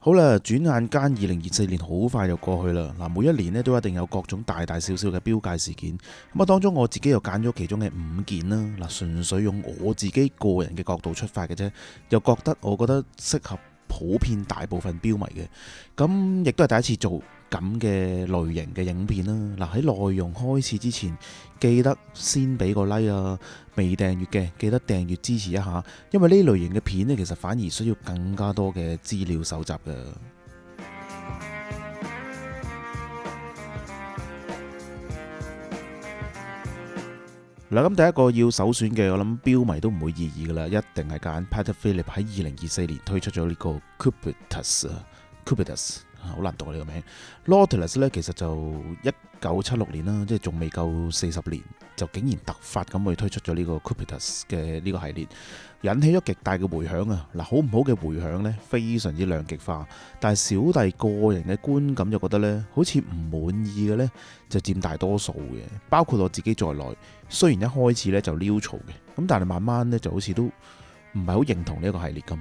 好啦，轉眼間2024年好快就過去啦。嗱，每一年呢都一定有各種大大小小嘅標界事件。咁啊，當中我自己又揀咗其中嘅5件啦。嗱，純粹用我自己個人嘅角度出發嘅啫，又我覺得適合普遍大部分標迷嘅。咁亦都係第一次做咁嘅類型嘅影片啦。嗱，喺內容開始之前，記得先俾個 like 啊！未訂閱嘅記得訂閱支持一下，因為呢類型嘅片呢，其實反而需要更加多嘅資料搜集嘅。嗱，咁第一個要首選嘅，我諗標迷都唔會異議噶啦，一定係揀 Patek Philippe 喺2024年推出咗呢個 Cubitus 好難讀呢個名。Nautilus 呢，其實就1976年啦，即係仲未夠40年，就竟然突發咁去推出咗呢個 Cubitus 嘅呢個系列，引起咗極大嘅迴響啊！嗱，好唔好嘅迴響呢？非常之兩極化，但係小弟個人嘅觀感就覺得呢，好似唔滿意嘅呢，就佔大多數嘅，包括我自己在內。雖然一開始呢就撩嘈嘅，咁但係慢慢呢就好似都唔係好認同呢一個系列咁。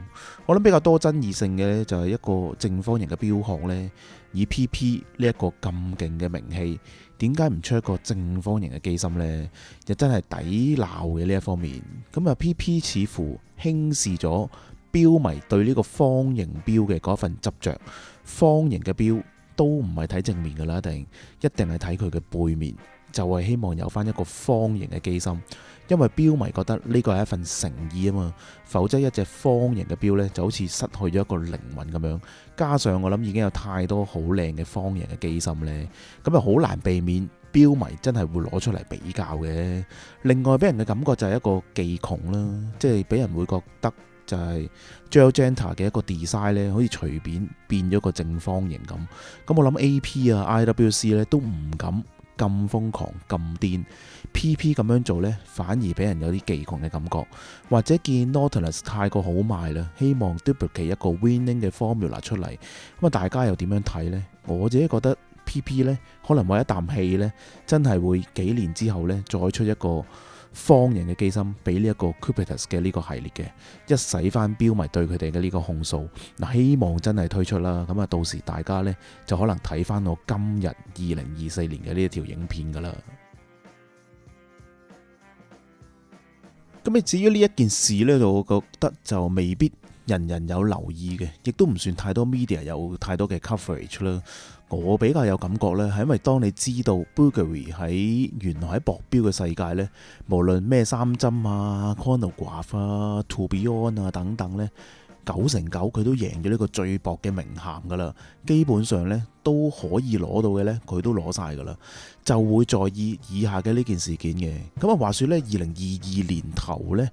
我諗比較多爭議性嘅呢，就係一個正方形嘅標項呢，以 PP 呢一個咁勁嘅名氣，點解唔出一個正方形嘅機芯呢？又真係抵鬧嘅呢一方面。咁啊 PP 似乎輕視咗標迷對呢個方形標嘅嗰份執着。方形嘅標都唔係睇正面噶啦，一定係睇佢嘅背面，就係希望有翻一個方形嘅機芯。因為標迷覺得呢個係一份誠意啊嘛，否則一隻方形嘅標呢就好似失去咗一個靈魂咁樣。加上我諗已經有太多好靚嘅方形嘅機芯呢，咁啊好難避免標迷真係會攞出嚟比較嘅。另外俾人嘅感覺就係一個技窮啦，即係俾人會覺得就係 Gel Genta 嘅一個 design 呢，好似隨便變咗個正方形咁。咁我諗 AP 啊 IWC 呢都唔敢咁瘋狂咁癲。PP 咁樣做呢，反而俾人有啲技窮嘅感覺，或者見 Nautilus 太過好賣啦，希望 duplicate 一個 winning 嘅 formula 出嚟。咁啊，大家又點樣睇呢？我自己覺得 PP 呢，可能為一啖氣呢，真係會幾年之後呢，再出一個方形嘅機芯俾呢一個 Cubitus 嘅呢個系列嘅，一洗翻標迷對佢哋嘅呢個控訴。嗱，希望真係推出啦。咁啊，到時大家呢，就可能睇翻我今日2024年嘅呢一條影片噶啦。咁你至於呢一件事呢，我覺得就未必人人有留意嘅，亦都唔算太多 media 有太多嘅 coverage 啦。我比較有感覺呢，係因為當你知道 Bulgari 喺原來喺薄標嘅世界呢，無論咩三針啊、Chronograph 啊、Tourbillon 啊等等呢，9成9佢都贏咗呢個最薄嘅名銜噶啦。基本上呢都可以攞到嘅呢，佢都攞晒噶啦。就會在意以下嘅呢件事件嘅。咁啊，話說呢2022年頭呢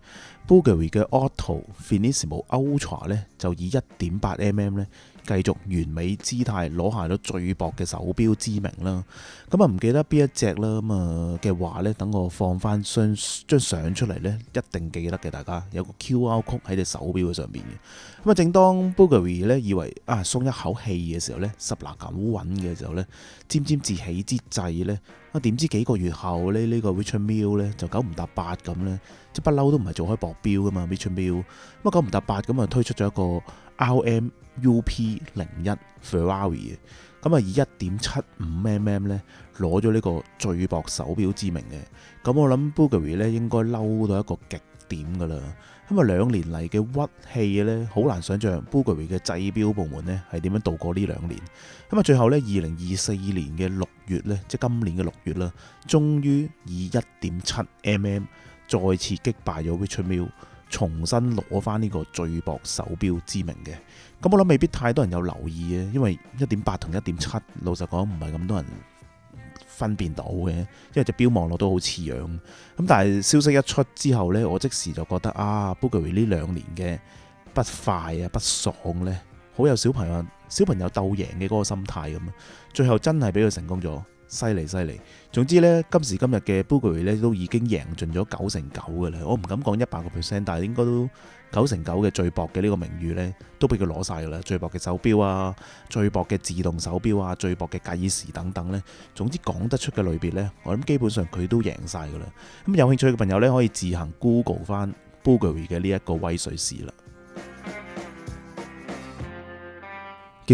Bulgari 嘅 Otto Finissimo Ultra 呢，就以 1.8mm 呢繼續完美姿態攞下咗最薄嘅手錶之名啦。咁啊，唔記得邊一隻啦，咁啊嘅話呢，等我放翻張相出嚟呢，一定記得嘅。大家有個 QR code 喺隻手錶嘅上面嘅。咁啊，正當 Bulgari 呢以為鬆一口氣嘅時候呢，十拿九穩嘅時候呢，沾沾自喜之際呢，點知幾個月後呢個 Richard Mille 呢就九唔搭八咁呢，即不嬲都唔係做開薄錶噶嘛 Richard Mille，咁九唔搭八咁啊推出咗一個 RMUP01 Ferrari 嘅，咁啊以 1.75mm 呢攞咗呢個最薄手錶之名嘅。咁我諗 Bulgari 呢應該嬲到一個極點噶啦。咁啊2年嚟嘅屈氣呢，好難想象 Bulgari 嘅製錶部門呢係點樣度過呢2年。咁啊最後呢2024年嘅6月呢，即係今年嘅6月啦，終於以 1.7mm 再次擊敗咗 Richard Mille，重新攞翻呢個最薄手錶之名嘅。咁我諗未必太多人有留意嘅，因為 1.8 同 1.7 老實講唔係咁多人分辨到嘅，因為隻錶望落都好似樣。咁但係消息一出之後呢，我即時就覺得Bulgari 呢2年嘅不快不爽呢，好有小朋友鬥贏嘅嗰個心態咁。最後真係俾佢成功咗，犀利。總之呢，今時今日嘅 Bulgari 呢都已經贏盡咗9成9嘅啦。我唔敢講100%，但係應該都9成9嘅最薄嘅呢個名譽呢，都俾佢攞晒噶啦。最薄嘅手錶啊，最薄嘅自動手錶啊，最薄嘅計時等等呢。總之講得出嘅類別呢，我諗基本上佢都贏晒噶啦。咁有興趣嘅朋友呢，可以自行 Google 翻 Bulgari 嘅呢一個威水史啦。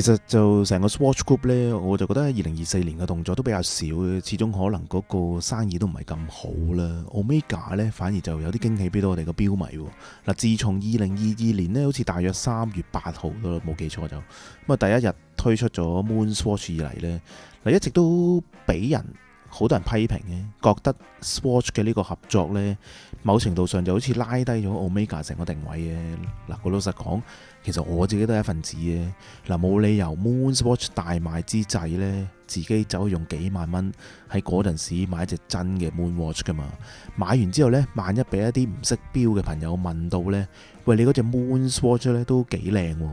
其實就成個 Swatch Group 呢，我就覺得2024年嘅動作都比較少嘅，始終可能嗰個生意都唔係咁好啦。Omega 呢反而就有啲驚喜俾到我哋個標迷喎。嗱，自從2022年呢，好似大約3月8號咯，冇記錯就咁啊，第一日推出咗 Moon Swatch 以嚟呢，嗱一直都俾人好多人批評嘅，覺得 Swatch 嘅呢個合作呢，某程度上就好似拉低咗 Omega 成個定位嘅。嗱，我老實講，其實我自己都係一份子嘅。嗱，冇理由 Moon Swatch 大賣之際呢，自己走去用幾萬蚊喺嗰陣時買一隻真嘅 Moon Watch 噶嘛。買完之後呢，萬一俾一啲唔識標嘅朋友問到呢：「喂，你嗰隻 Moon Swatch 呢都幾靚喎，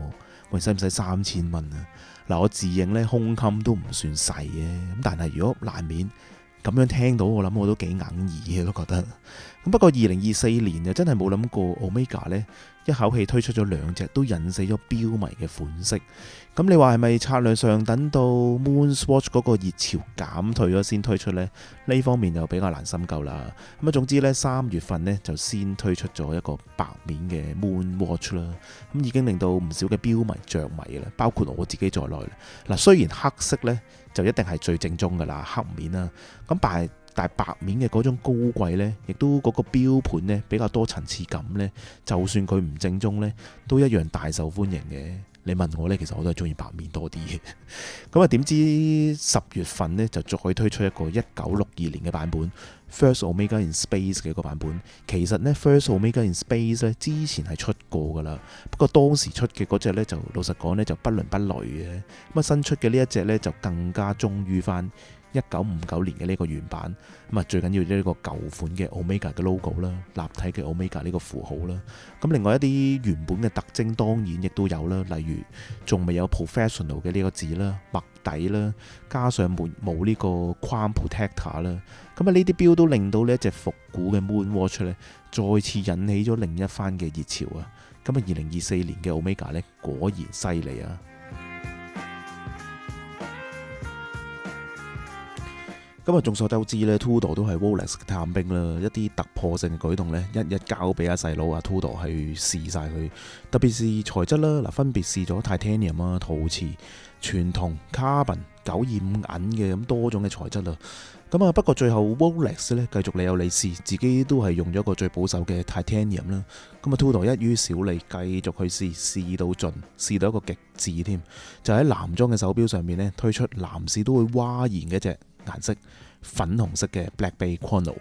喂，使唔使3000蚊啊？」嗱，我自認呢，胸襟都唔算細嘅，咁但係如果難免咁樣聽到，我諗我都幾哽耳嘅，都覺得。咁不過2024年就真係冇諗過 Omega 呢一口氣推出咗2隻都引死咗標迷嘅款式。咁你話係咪策略上等到 Moon Swatch 嗰個熱潮減退咗先推出呢？呢方面就比較難深究啦。咁啊，總之呢，3月份呢就先推出咗一個白面嘅 Moon Watch 啦。咁已經令到唔少嘅標迷着迷啦，包括我自己在內。嗱，雖然黑色呢就一定係最正宗噶啦，黑面啦。咁但係白面嘅嗰種高貴呢，亦都嗰個標盤呢比較多層次感呢，就算佢唔正宗呢，都一樣大受歡迎嘅。你問我呢，其實我都係中意白面多啲嘅。咁啊，點知10月份呢，就再推出一個1962年嘅版本 First Omega in Space 嘅一個版本。其實呢 First Omega in Space 呢之前係出過噶啦，不過當時出嘅嗰隻呢，就老實講呢，就不倫不類嘅。咁啊，新出嘅呢一隻呢，就更加忠於翻1959年嘅呢個原版。咁啊，最緊要呢個舊款嘅 Omega 嘅 logo 啦，立體嘅 Omega 呢個符號啦。咁另外一啲原本嘅特徵當然亦都有啦，例如仲未有 professional 嘅呢個字啦、墨底啦，加上冇呢個框 protector 啦。咁啊，呢啲標都令到呢一隻復古嘅 Moon Watch 咧，再次引起咗另一番嘅熱潮啊！咁啊，2024年嘅 Omega 咧，果然犀利啊！咁啊，眾所周知咧 Tudor 都係 Rolex 嘅探兵啦，一啲突破性嘅舉動咧，一交俾阿細佬阿 Tudor 去試晒佢。特別是材質啦，嗱，分別試咗 Titanium 啊、陶瓷、全銅、Carbon、925銀嘅咁多種嘅材質啦。咁啊，不過最後 Rolex 咧繼續你有你試，自己都係用咗個最保守嘅 Titanium 啦。咁啊，Tudor 一於少理，繼續去試到盡，試到一個極致添。就喺男裝嘅手錶上面咧，推出男士都會嘩然嘅一隻顏色粉紅色嘅 Black Bay Chrono。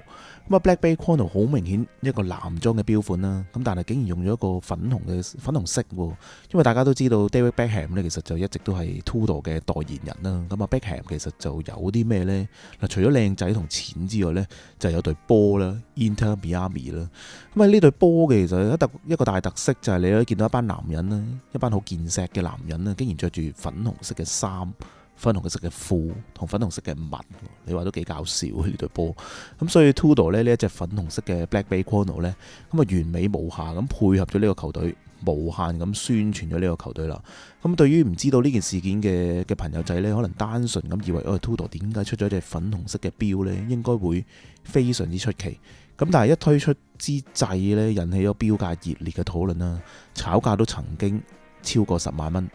咁啊 Black Bay Chrono 好明顯一個男裝嘅標款啦，咁但係竟然用咗一個粉紅色喎。因為大家都知道 David Beckham 咧，其實就一直都係 Tudor 嘅代言人啦。咁啊 Beckham 其實就有啲咩呢？嗱，除咗靚仔同錢之外呢，就有對波啦 Inter Miami 啦。咁啊呢對波嘅其實一個大特色就係你可以見到一班男人啦，一班好健碩嘅男人啦，竟然着住粉紅色嘅衫、粉紅色嘅褲同粉紅色嘅襪，你話都幾搞笑呢對波。咁所以 Tudor 呢一隻粉紅色嘅 Black Bay Chrono 呢，咁啊完美無瑕咁配合咗呢個球隊，無限咁宣傳咗呢個球隊啦。咁對於唔知道呢件事件嘅朋友仔呢，可能單純咁以為Tudor 點解出咗隻粉紅色嘅錶呢？應該會非常之出奇。咁但係一推出之際呢，引起咗錶界熱烈嘅討論啦，炒價都曾經超過10萬蚊，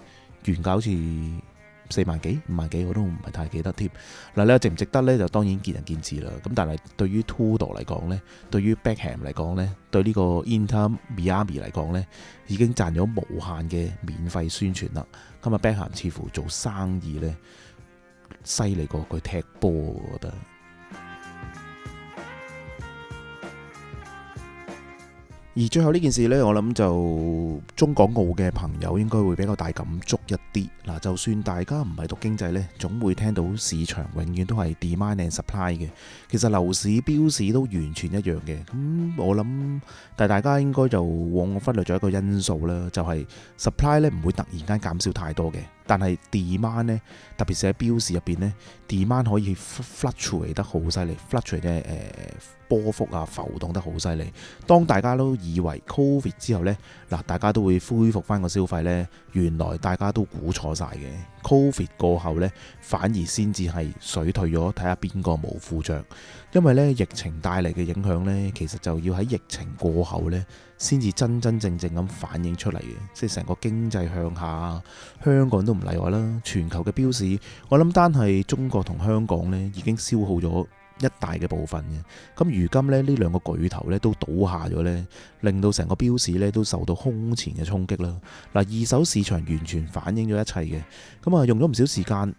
原價好似4萬幾、5萬幾，我都唔係太記得添。嗱，你話值唔值得呢？就當然見仁見智啦。咁但係對於 Tudor 嚟講呢，對於 Beckham 嚟講呢，對呢個 Inter Miami 嚟講呢，已經賺咗無限嘅免費宣傳啦。今日 Beckham 似乎做生意呢，犀利過佢踢波，我覺得。而最後呢件事呢，我諗就中港澳嘅朋友應該會比較大感觸一啲。嗱，就算大家唔係讀經濟呢，總會聽到市場永遠都係 demand and supply 嘅。其實樓市、標市都完全一樣嘅。咁我諗，但係大家應該就往我忽略咗一個因素啦，就係 supply 呢唔會突然間減少太多嘅。但係 demand 呢，特別是喺標市入邊呢 demand 可以 fluctuate 得好犀利 ，fluctuate 嘅波幅啊，浮動得好犀利。當大家都以為 Covid 之後呢，嗱，大家都會恢復翻個消費呢，原來大家都估錯晒嘅。Covid 過後呢，反而先至係水退咗，睇下邊個冇付帳。因為呢疫情帶嚟嘅影響呢，其實就要喺疫情過後呢先至真真正正咁反映出嚟嘅。即係成個經濟向下，香港都唔例外啦。全球嘅標市，我諗單係中國同香港呢已經消耗咗一大嘅部分嘅。咁如今呢，呢兩個巨頭呢都倒下咗呢，令到成個標市呢都受到空前嘅衝擊啦。嗱，二手市場完全反映咗一切嘅。咁啊，用咗唔少時間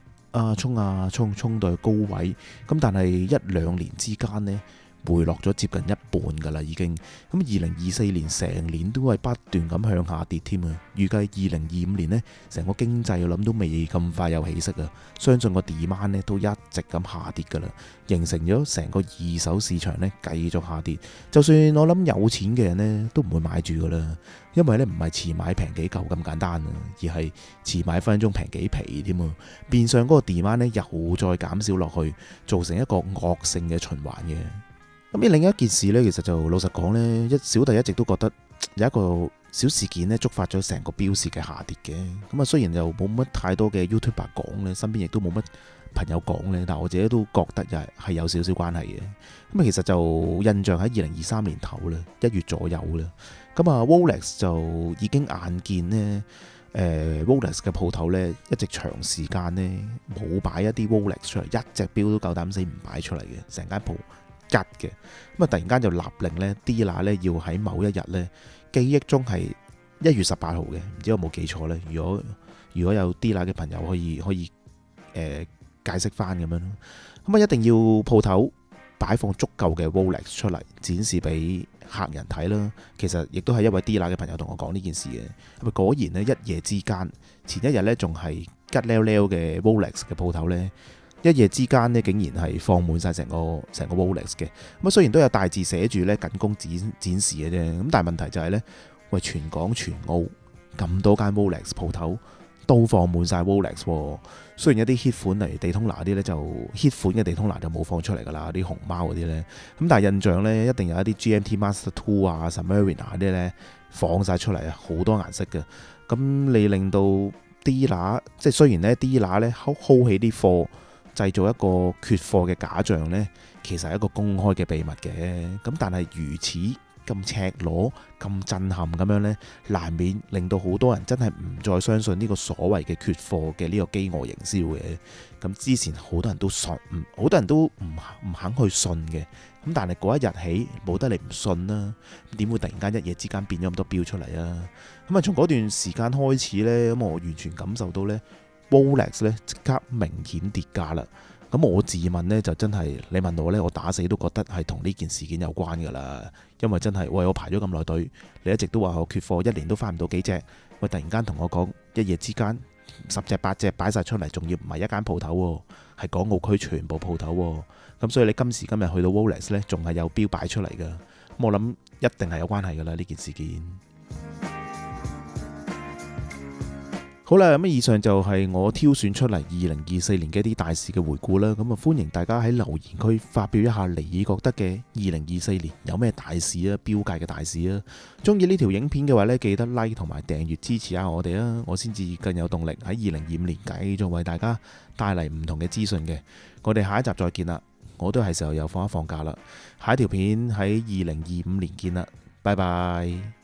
衝到去高位。咁但係一兩年之間呢，回落咗接近一半㗎啦，已經。咁2024年成年都係不斷咁向下跌添啊！預計2025年呢，成個經濟我諗都未咁快有起色啊！相信個 demand 呢都一直咁下跌㗎啦，形成咗成個二手市場呢繼續下跌。就算我諗有錢嘅人呢都唔會買住㗎啦，因為呢唔係遲買平幾嚿咁簡單啊，而係遲買分分鐘平幾皮添啊！變相嗰個 demand 呢又再減少落去，造成一個惡性嘅循環嘅。咁另一件事呢，其實就老實講呢，小弟一直都覺得有一個小事件呢觸發咗成個標市嘅下跌嘅。咁啊，雖然又冇乜太多嘅 YouTuber 講呢，身邊亦都冇乜朋友講呢，但我自己都覺得又係有少少關係嘅。咁啊，其實就印象喺2023年頭啦，1月左右啦。咁啊，Rolex 就已經眼見呢，Rolex 嘅鋪頭呢，一直長時間呢冇擺一啲 Rolex 出嚟，一隻錶都夠膽死唔擺出嚟嘅，成間鋪吉嘅。咁啊，突然間就立令呢 Dilla 呢要喺某一日呢，記憶中係1月18號嘅，唔知有冇記錯呢？如果有 Dilla 嘅朋友可以解釋翻咁樣咯。咁啊，一定要鋪頭擺放足夠嘅 Rolex 出嚟展示俾客人睇啦。其實亦都係一位 Dilla 嘅朋友同我講呢件事嘅。咁啊，果然呢，一夜之間，前一日呢仲係吉溜溜嘅 Rolex 嘅鋪頭呢，一夜之間呢，竟然係放滿晒成個 Rolex 嘅。咁啊，雖然都有大字寫住呢僅供展示嘅啫，咁但係問題就係呢，喂，全港全澳咁多間 Rolex 鋪頭都放滿晒 Rolex。雖然一啲 hit 款嚟地通拿啲呢，就 hit 款嘅地通拿就冇放出嚟噶啦，啲熊貓嗰啲呢。咁但係印象呢，一定有一啲 GMT Master 2啊、Submariner 嗰啲呢放晒出嚟啊，好多顏色嘅。咁你令到 Dilla 即係雖然呢 Dilla 呢 hold 起啲貨，製造一個缺貨嘅假象呢，其實係一個公開嘅秘密嘅。咁但係如此咁赤裸、咁震撼咁樣呢，難免令到好多人真係唔再相信呢個所謂嘅缺貨嘅呢個飢餓營銷嘅。咁之前好多人都信，好多人都唔肯去信嘅。咁但係嗰一日起冇得你唔信啦，點會突然間一夜之間變咗咁多標出嚟啊？咁啊，從嗰段時間開始呢，咁我完全感受到呢 Rolex 呢即刻明顯跌價啦。咁我自問呢，就真係你問我呢，我打死都覺得係同呢件事件有關㗎啦。因為真係喂，我排咗咁耐隊，你一直都話我缺貨，一年都翻唔到幾隻。喂，突然間同我講一夜之間10隻8隻擺晒出嚟，仲要唔係一間鋪頭喎，係港澳區全部鋪頭喎。咁所以你今時今日去到 Rolex 呢，仲係有標擺出嚟㗎。咁我諗一定係有關係㗎啦，呢件事件。好啦，咁以上就係我挑選出嚟2024年嘅一啲大事嘅回顧啦。咁啊，歡迎大家喺留言區發表一下你覺得嘅2024年有咩大事啊，標界嘅大事啊。中意呢條影片嘅話呢，記得 like 同埋訂閱支持下我哋啊，我先至更有動力喺2025年繼續為大家帶嚟唔同嘅資訊嘅。我哋下一集再見啦，我都係時候又放一放假啦。下一條片喺2025年見啦，拜拜。